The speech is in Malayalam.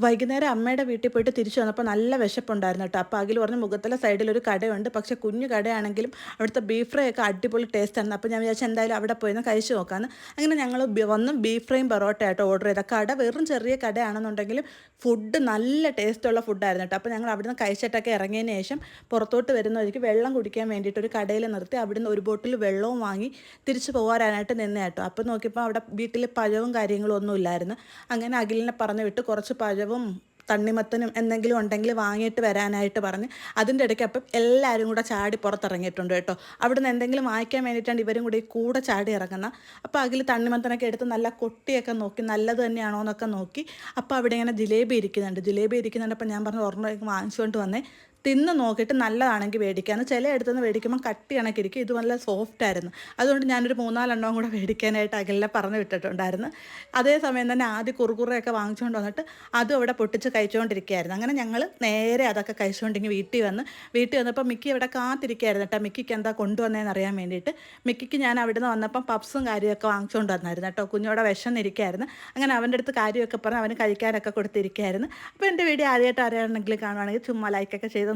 വൈകുന്നേരം അമ്മയുടെ വീട്ടിൽ പോയിട്ട് തിരിച്ചു വന്നപ്പോൾ നല്ല വിശപ്പുണ്ടായിരുന്നു കേട്ടോ. അപ്പോൾ അഖിൽ പറഞ്ഞു മുഖത്തല സൈഡിലൊരു കടയുണ്ട്, പക്ഷേ കുഞ്ഞു കടയാണെങ്കിലും അവിടുത്തെ ബീഫ് ഫ്രൈ ഒക്കെ അടിപൊളി ടേസ്റ്റായിരുന്നു. അപ്പോൾ ഞാൻ വിചാരിച്ചു എന്തായാലും അവിടെ പോയി കഴിച്ച് നോക്കാമെന്ന്. അങ്ങനെ ഞങ്ങൾ വന്ന് ബീഫ് ഫ്രൈയും പൊറോട്ട ആയിട്ട് ഓർഡർ ചെയ്ത. കട വെറും ചെറിയ കടയാണെന്നുണ്ടെങ്കിലും ഫുഡ് നല്ല ടേസ്റ്റുള്ള ഫുഡായിരുന്നു കേട്ടോ. അപ്പോൾ ഞങ്ങൾ അവിടുന്ന് കഴിച്ചിട്ടൊക്കെ ഇറങ്ങിയതിന് ശേഷം പുറത്തോട്ട് വരുന്ന വഴിക്ക് വെള്ളം കുടിക്കാൻ വേണ്ടിയിട്ട് ഒരു കടയിൽ നിർത്തി അവിടുന്ന് ഒരു ബോട്ടിൽ വെള്ളവും വാങ്ങി തിരിച്ച് പോകാനായിട്ട് നിന്നേ കേട്ടോ. അപ്പോൾ നോക്കിയപ്പോൾ അവിടെ വീട്ടിൽ പഴവും കാര്യങ്ങളും ഒന്നും ഇല്ലായിരുന്നു. അങ്ങനെ അഖിലിനെ പറഞ്ഞു വിട്ട് കുറച്ച് പഴവും തണ്ണിമത്തനും എന്തെങ്കിലും ഉണ്ടെങ്കിൽ വാങ്ങിയിട്ട് വരാനായിട്ട് പറഞ്ഞ് അതിൻ്റെ ഇടയ്ക്ക് അപ്പം എല്ലാവരും കൂടെ ചാടി പുറത്തിറങ്ങിയിട്ടുണ്ട് കേട്ടോ. അവിടുന്ന് എന്തെങ്കിലും വാങ്ങിക്കാൻ വേണ്ടിയിട്ടാണ് ഇവരും കൂടി കൂടെ ചാടി ഇറങ്ങുന്നത്. അപ്പോൾ അഖിൽ തണ്ണിമത്തനൊക്കെ എടുത്ത് നല്ല കൊട്ടിയൊക്കെ നോക്കി നല്ലത് തന്നെയാണോ എന്നൊക്കെ നോക്കി. അപ്പോൾ അവിടെ ഇങ്ങനെ ജിലേബി ഇരിക്കുന്നുണ്ട്. അപ്പോൾ ഞാൻ പറഞ്ഞു ഒരെണ്ണം വാങ്ങിച്ചുകൊണ്ട് വന്നേ, തിന്ന് നോക്കിയിട്ട് നല്ലതാണെങ്കിൽ മേടിക്കാമെന്ന്. ചില അടുത്തുനിന്ന് മേടിക്കുമ്പോൾ കട്ടി കണക്കിരിക്കും, ഇത് നല്ല സോഫ്റ്റ് ആയിരുന്നു. അതുകൊണ്ട് ഞാനൊരു 3-4 കൂടെ മേടിക്കാനായിട്ട് അഖിലിനെ പറഞ്ഞു വിട്ടിട്ടുണ്ടായിരുന്നു. അതേസമയം തന്നെ ആദ്യം കുറുകുറയൊക്കെ വാങ്ങിച്ചുകൊണ്ട് വന്നിട്ട് അതും അവിടെ പൊട്ടിച്ച് കഴിച്ചുകൊണ്ടിരിക്കുകയായിരുന്നു. അങ്ങനെ ഞങ്ങൾ നേരെ അതൊക്കെ കഴിച്ചുകൊണ്ടിങ്ങനെ വീട്ടിൽ വന്നപ്പോൾ മിക്കി അവിടെ കാത്തിരിക്കുകയായിരുന്നു കേട്ടോ. മിക്കിക്ക് എന്താ കൊണ്ടുവന്നതെന്ന് അറിയാൻ വേണ്ടിയിട്ട്. മിക്കിക്ക് ഞാൻ അവിടെ നിന്ന് വന്നപ്പം പപ്സും കാര്യമൊക്കെ വാങ്ങിച്ചുകൊണ്ട് വന്നായിരുന്നു കേട്ടോ. കുഞ്ഞോടെ വിശന്നിരിക്കുകയായിരുന്നു. അങ്ങനെ അവൻ്റെ അടുത്ത് കാര്യമൊക്കെ പറഞ്ഞ് അവന് കഴിക്കാനൊക്കെ കൊടുത്തിരിക്കുകയായിരുന്നു. അപ്പോൾ എൻ്റെ വീഡിയോ ആദ്യമായിട്ട് അറിയണമെങ്കിൽ കാണുവാണെങ്കിൽ ചുമ്മാ ലൈക്കൊക്കെ ചെയ്തൊന്ന്